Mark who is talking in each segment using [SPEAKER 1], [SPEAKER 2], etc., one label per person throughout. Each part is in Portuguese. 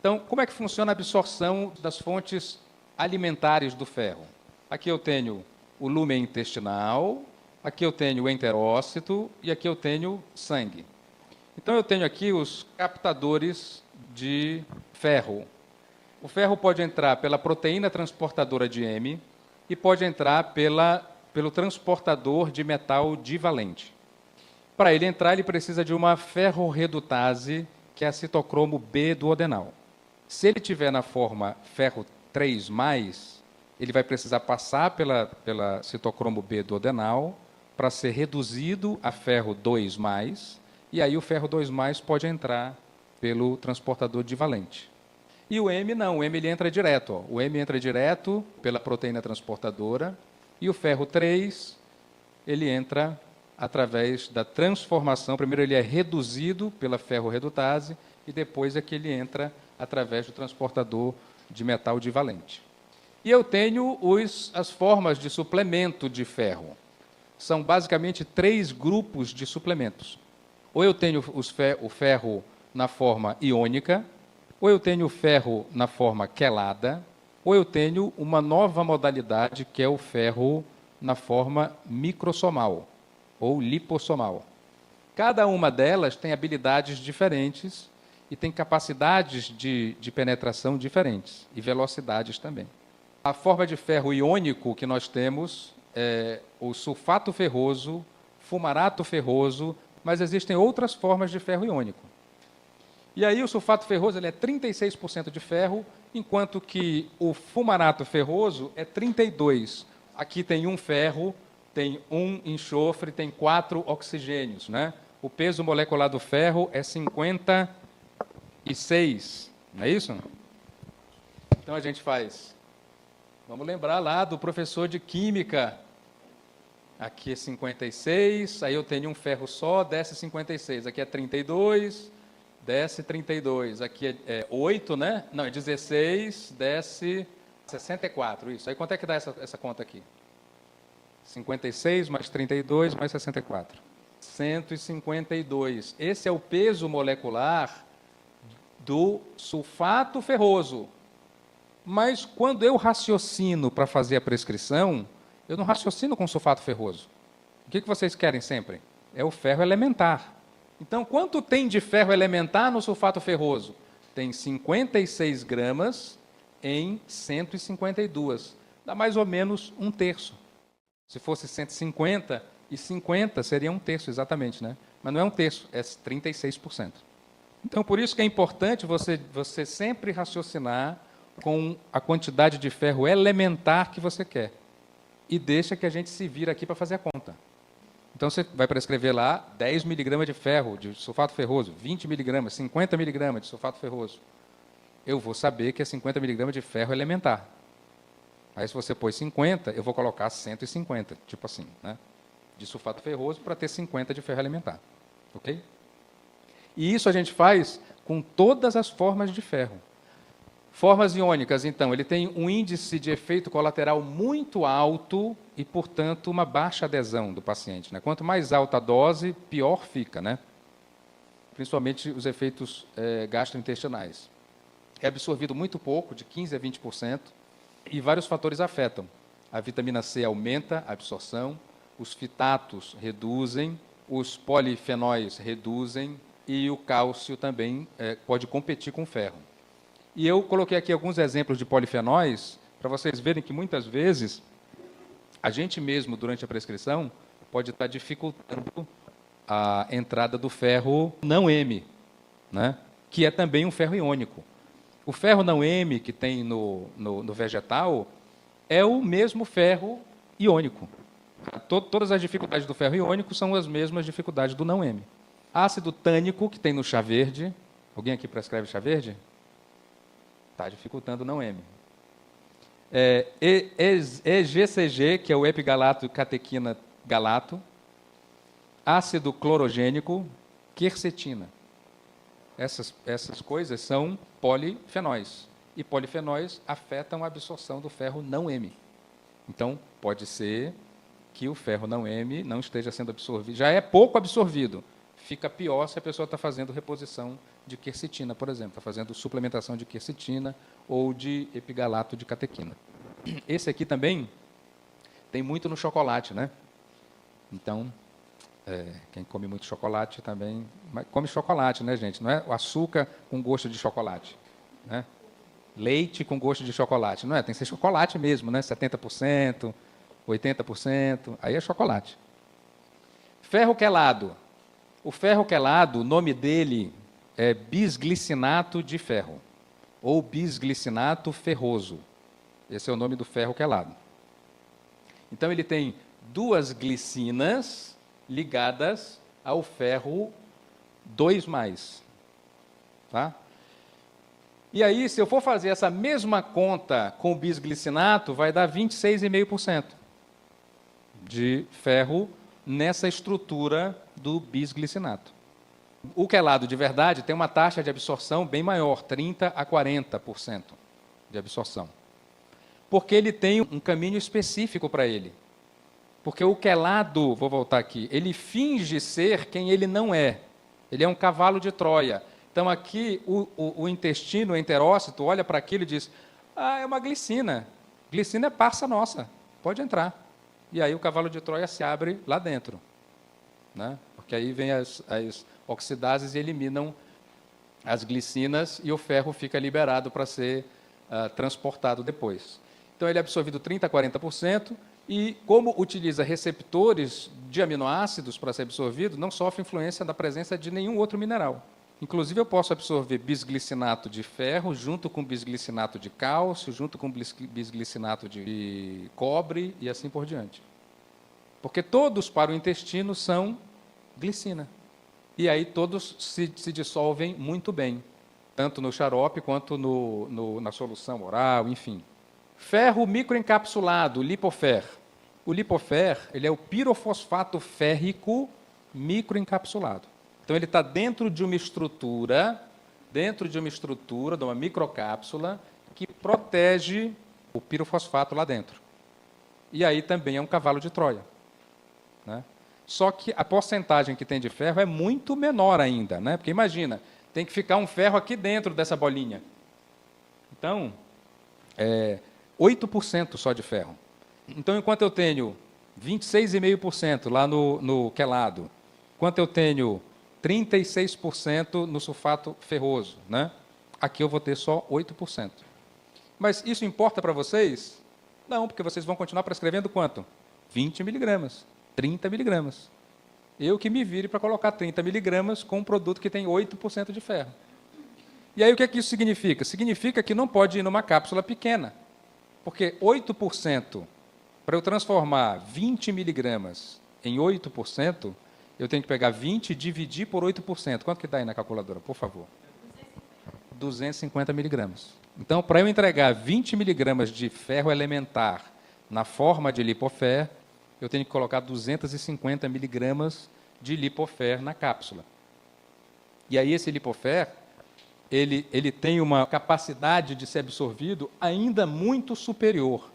[SPEAKER 1] Então, como é que funciona a absorção das fontes alimentares do ferro? Aqui eu tenho o lúmen intestinal, aqui eu tenho o enterócito e aqui eu tenho sangue. Então, eu tenho aqui os captadores de ferro. O ferro pode entrar pela proteína transportadora de M e pode entrar pelo transportador de metal divalente. Para ele entrar, ele precisa de uma ferrorredutase, que é a citocromo B duodenal. Se ele tiver na forma ferro 3+, ele vai precisar passar pela citocromo B duodenal para ser reduzido a ferro 2+, e aí o ferro 2+ pode entrar pelo transportador divalente. E o M não, o M ele entra direto. Ó. O M entra direto pela proteína transportadora e o ferro 3 ele entra através da transformação. Primeiro ele é reduzido pela ferrorredutase e depois é que ele entra através do transportador de metal divalente. E eu tenho as formas de suplemento de ferro. São basicamente 3 grupos de suplementos. Ou eu tenho o ferro na forma iônica, ou eu tenho o ferro na forma quelada, ou eu tenho uma nova modalidade que é o ferro na forma microsomal, ou lipossomal. Cada uma delas tem habilidades diferentes e tem capacidades de penetração diferentes, e velocidades também. A forma de ferro iônico que nós temos é o sulfato ferroso, fumarato ferroso, mas existem outras formas de ferro iônico. E aí o sulfato ferroso ele é 36% de ferro, enquanto que o fumarato ferroso é 32%. Aqui tem um ferro, tem um enxofre, tem 4 oxigênios, né? O peso molecular do ferro é 56, não é isso? Então a gente faz... Vamos lembrar lá do professor de química. Aqui é 56, aí eu tenho um ferro só, desce 56. Aqui é 32, desce 32. Aqui é 8, né? Não, é 16, desce 64, isso. Aí quanto é que dá essa conta aqui? 56 mais 32 mais 64. 152. Esse é o peso molecular do sulfato ferroso. Mas quando eu raciocino para fazer a prescrição, eu não raciocino com sulfato ferroso. O que vocês querem sempre? É o ferro elementar. Então, quanto tem de ferro elementar no sulfato ferroso? Tem 56 gramas em 152. Dá mais ou menos 1/3. Se fosse 150 e 50, seria 1/3 exatamente, né? Mas não é 1/3, é 36%. Então, por isso que é importante você sempre raciocinar com a quantidade de ferro elementar que você quer. E deixa que a gente se vira aqui para fazer a conta. Então, você vai prescrever lá 10 miligramas de ferro, de sulfato ferroso, 20 miligramas, 50 miligramas de sulfato ferroso. Eu vou saber que é 50 miligramas de ferro elementar. Aí, se você pôs 50, eu vou colocar 150, tipo assim, né? De sulfato ferroso para ter 50 de ferro elementar. Ok? E isso a gente faz com todas as formas de ferro. Formas iônicas, então, ele tem um índice de efeito colateral muito alto e, portanto, uma baixa adesão do paciente, né? Quanto mais alta a dose, pior fica, né? Principalmente os efeitos gastrointestinais. É absorvido muito pouco, de 15% a 20%, e vários fatores afetam. A vitamina C aumenta a absorção, os fitatos reduzem, os polifenóis reduzem e o cálcio também pode competir com o ferro. E eu coloquei aqui alguns exemplos de polifenóis para vocês verem que muitas vezes a gente mesmo, durante a prescrição, pode estar dificultando a entrada do ferro não M, né? Que é também um ferro iônico. O ferro não M que tem no vegetal é o mesmo ferro iônico. Todas as dificuldades do ferro iônico são as mesmas dificuldades do não M. Ácido tânico que tem no chá verde. Alguém aqui prescreve chá verde? Está dificultando o não M. EGCG, que é o epigalato catequina galato. Ácido clorogênico, quercetina. Essas coisas são polifenóis. E polifenóis afetam a absorção do ferro não M. Então, pode ser que o ferro não M não esteja sendo absorvido. Já é pouco absorvido. fica pior se a pessoa está fazendo reposição de quercetina, por exemplo, está fazendo suplementação de quercetina ou de epigalato de catequina. Esse aqui também tem muito no chocolate, né? Então, quem come muito chocolate também... Mas come chocolate, né, gente? Não é o açúcar com gosto de chocolate, né? Leite com gosto de chocolate, não é? Tem que ser chocolate mesmo, né? 70%, 80%, aí é chocolate. Ferro quelado. O ferro quelado, o nome dele é bisglicinato de ferro, ou bisglicinato ferroso. Esse é o nome do ferro quelado. Então, ele tem duas glicinas ligadas ao ferro 2+. Tá? E aí, se eu for fazer essa mesma conta com o bisglicinato, vai dar 26,5% de ferro nessa estrutura do bisglicinato. O quelado de verdade tem uma taxa de absorção bem maior, 30% a 40% de absorção. Porque ele tem um caminho específico para ele. Porque o quelado, vou voltar aqui, ele finge ser quem ele não é. Ele é um cavalo de Troia. Então, aqui, o intestino, o enterócito, olha para aquilo e diz, é uma glicina. Glicina é parça nossa, pode entrar. E aí o cavalo de Troia se abre lá dentro. Né? Porque aí vem as oxidases e eliminam as glicinas e o ferro fica liberado para ser transportado depois. Então, ele é absorvido 30% a 40%, e como utiliza receptores de aminoácidos para ser absorvido, não sofre influência da presença de nenhum outro mineral. Inclusive, eu posso absorver bisglicinato de ferro junto com bisglicinato de cálcio, junto com bisglicinato de cobre e assim por diante. Porque todos para o intestino são glicina. E aí todos se dissolvem muito bem, tanto no xarope quanto na solução oral, enfim. Ferro microencapsulado, lipofer. O lipofer, ele é o pirofosfato férrico microencapsulado. Então, ele está dentro de uma estrutura, de uma microcápsula, que protege o pirofosfato lá dentro. E aí também é um cavalo de Troia. Né? Só que a porcentagem que tem de ferro é muito menor ainda, né? Porque imagina, tem que ficar um ferro aqui dentro dessa bolinha. Então, 8% só de ferro. Então, enquanto eu tenho 26,5% lá no quelado, enquanto eu tenho 36% no sulfato ferroso, né? Aqui eu vou ter só 8%. Mas isso importa para vocês? Não, porque vocês vão continuar prescrevendo quanto? 20 miligramas, 30 miligramas. Eu que me vire para colocar 30 miligramas com um produto que tem 8% de ferro. E aí o que é que isso significa? Significa que não pode ir numa cápsula pequena. Porque 8%, para eu transformar 20 miligramas em 8%, eu tenho que pegar 20 e dividir por 8%. Quanto que dá aí na calculadora, por favor? 250 miligramas. Então, para eu entregar 20 miligramas de ferro elementar na forma de lipofer, eu tenho que colocar 250 miligramas de lipofer na cápsula. E aí esse lipofer, ele tem uma capacidade de ser absorvido ainda muito superior.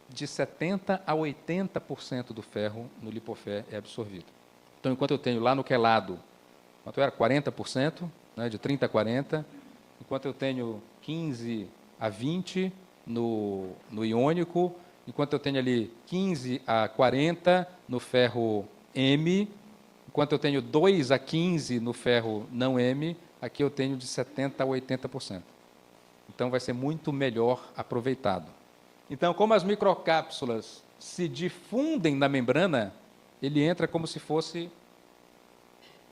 [SPEAKER 1] De 70% a 80% do ferro no lipofer é absorvido. Então, enquanto eu tenho lá no quelado, quanto era? 40%, né, de 30% a 40%, enquanto eu tenho 15% a 20% no iônico, enquanto eu tenho ali 15% a 40% no ferro M, enquanto eu tenho 2% a 15% no ferro não M, aqui eu tenho de 70% a 80%. Então, vai ser muito melhor aproveitado. Então, como as microcápsulas se difundem na membrana, ele entra como se fosse...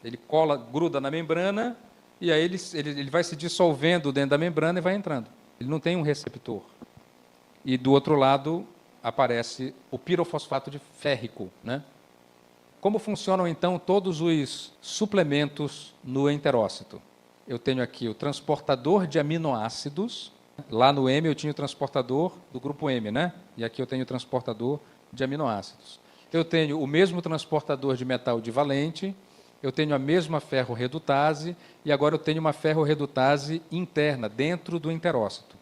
[SPEAKER 1] Ele cola, gruda na membrana, e aí ele vai se dissolvendo dentro da membrana e vai entrando. Ele não tem um receptor. E, do outro lado, aparece o pirofosfato de férrico. Né? Como funcionam, então, todos os suplementos no enterócito? Eu tenho aqui o transportador de aminoácidos. Lá no M eu tinha o transportador do grupo M, né? E aqui eu tenho o transportador de aminoácidos. Eu tenho o mesmo transportador de metal divalente, eu tenho a mesma ferro-redutase, e agora eu tenho uma ferro-redutase interna, dentro do enterócito.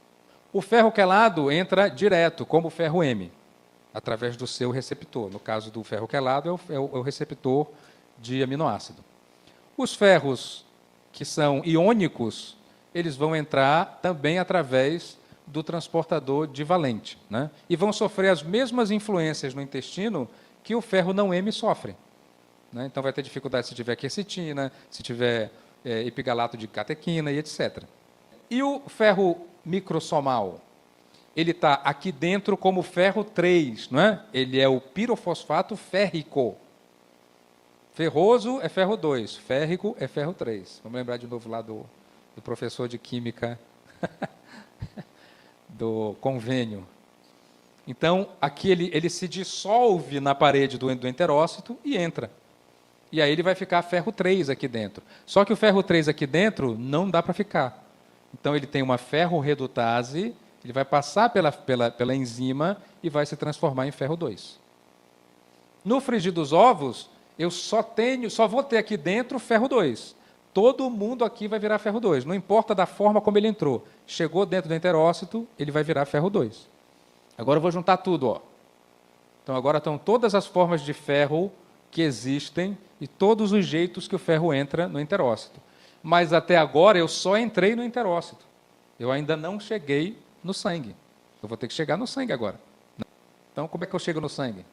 [SPEAKER 1] O ferro quelado entra direto, como o ferro M, através do seu receptor. No caso do ferro quelado, é o receptor de aminoácido. Os ferros que são iônicos, eles vão entrar também através do transportador divalente, né? E vão sofrer as mesmas influências no intestino que o ferro não M sofre, né? Então vai ter dificuldade se tiver quercetina, se tiver epigalato de catequina e etc. E o ferro microsomal? Ele está aqui dentro como ferro 3, não é? Ele é o pirofosfato férrico. Ferroso é ferro 2, férrico é ferro 3. Vamos lembrar de novo lá do professor de química do convênio. Então, aqui ele se dissolve na parede do enterócito e entra. E aí ele vai ficar ferro 3 aqui dentro. Só que o ferro 3 aqui dentro não dá para ficar. Então, ele tem uma ferro-redutase, ele vai passar pela enzima e vai se transformar em ferro 2. No frigir dos ovos, eu só vou ter aqui dentro ferro 2. Todo mundo aqui vai virar ferro 2, não importa da forma como ele entrou. Chegou dentro do enterócito, ele vai virar ferro 2. Agora eu vou juntar tudo, ó. Então agora estão todas as formas de ferro que existem e todos os jeitos que o ferro entra no enterócito. Mas até agora eu só entrei no enterócito. Eu ainda não cheguei no sangue. Eu vou ter que chegar no sangue agora. Então como é que eu chego no sangue?